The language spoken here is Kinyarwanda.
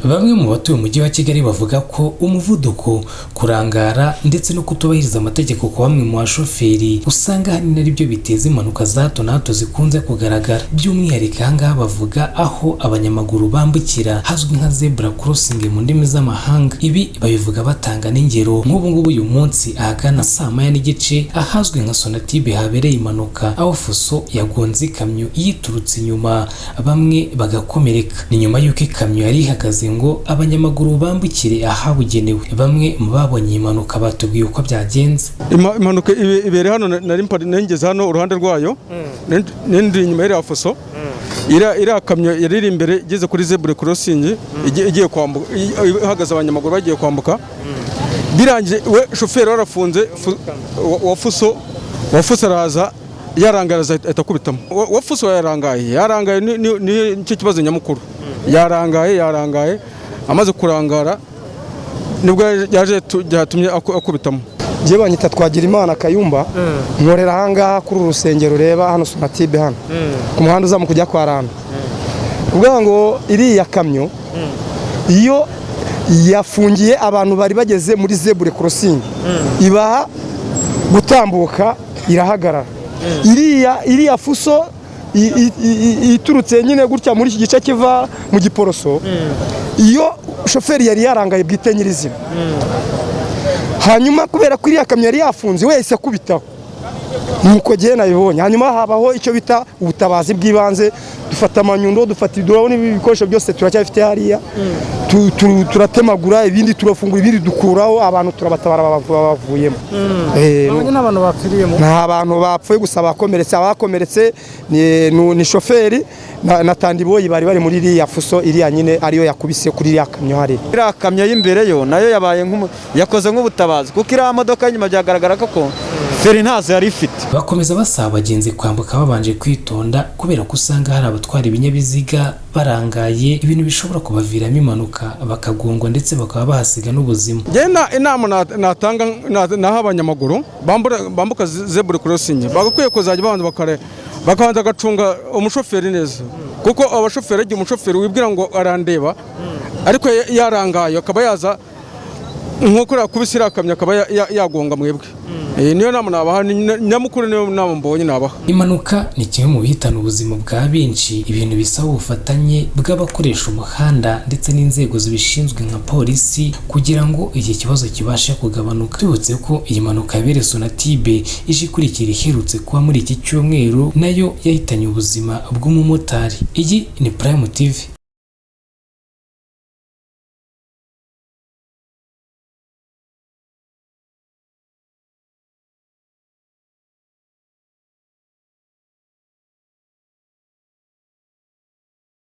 Bamwe mu batuye umujyi wa Kigali bavuga ko umuvuduko, kurangara ndetse no kutubahiriza amategeko kwa bamwe mu bashoferi usanga hari n'ibyo biteza impanuka za hato na hato zikunze kugaragara. By'umwihariko ahangaha bavuga aho abanyamaguru bambukira hazwi nka zebra crossing mu ndimi z'amahanga. Ibi babivuga batanga n'ingero. Nk'ubu ngubu uyu munsi ahagana saa moya n'igice ahazwi nka Sonatibe habereye impanuka aho fuso yagonze ikamyo yiturutse inyuma bamwe bagakomereka. Ni nyuma y'uko ikamyo yari ihagaze ngo abanyamaguru bambukire ahabugenewe. Bamwe mu babonye impanuka batubwiye uko byagenze. Impanuka ibere hano nengeze hano uruhande rwayo n'indi inyuma y'iriya fuso. Iriya kamyo yari imbere igeze kuri zebra crossing igiye kwambuka, ihagaze abanyamaguru bagiye kwambuka. Birangije we shoferi warafunze wa fuso araza yarangaraza atakubitamo. Wa fuso yarangaye ni cyo kibazo nyamukuru. Yarangaye amaze kurangara nibwo yaje yatumye akubitamo. Je banyita Twagira Imana Kayumba, nkorera hanga kuri urusengero reba hano Sonatibe hano ku muhanda uza mu kujya kwa Rwanda. Ubwo ngo iriya kamyo iyo yafungiye abantu bari bageze muri zebra crossing ibaha gutambuka irahagarara. Iriya fuso iturutse nyine gutya muri iki gice kiva mu Giporoso, iyo shoferi yari yarangaye bwite nyirizina. Hanyuma kubera ko iriya kamyo yari yafunze wese akubitaho nuko gihe nabibonye. Hanyuma habaho icyo bita ubutabazi bw'ibanze, dufata amanyundo, dufata idoroni, ibikoresho byose turacyafite hariya, turatemagura ibindi, turafungura ibindi, dukuraho abantu, turabatabara bavuyemo. None n'abantu bapfiriyemo? Nta bantu bapfuye, gusa abakomeretse ni shoferi na tandiboyi bari muri iriya fuso, iriya nyine ariyo yakubise kuri iriya kamyo hari. Iriya kamyo y'imbere yo nayo yabaye yakoze nk'ubutabazi, kuko iriya modoka nyuma byagaragara ko feri ntazo yari ifite. Bakomeza basaba abagenzi kwambuka babanje kwitonda kubera ko usanga hari abatwara ibinyabiziga barangaye, ibintu bishobora kubaviramo impanuka bakagongwa ndetse bakaba bahasiga n'ubuzima. Inama natanga naho abanyamaguru bambuka zebra crossing bagakwiye kuzajya bakabanza gacunga umushoferi neza, kuko abashoferi igihe umushoferi wibwira ngo arandeba ariko yarangaye akaba yaza nk'uko yakubisira akamyo akaba yagonga mwebwe. Niyo nama nabaha, nyamukuru niyo nama mbonye nabaha. Impanuka ni kimwe mu bihitana ubuzima bwa benshi, ibintu bisaba ubufatanye bw'abakoresha umuhanda ndetse n'inzego zibishinzwe nka polisi kugira ngo iki kibazo kibashe kugabanuka. Tubutse ko iyi mpanuka yabereye Sonatibe ije ikurikira iherutse kuba muri iki cyumweru nayo yahitanye ubuzima bw'umumotari. Iyi ni Prime TV.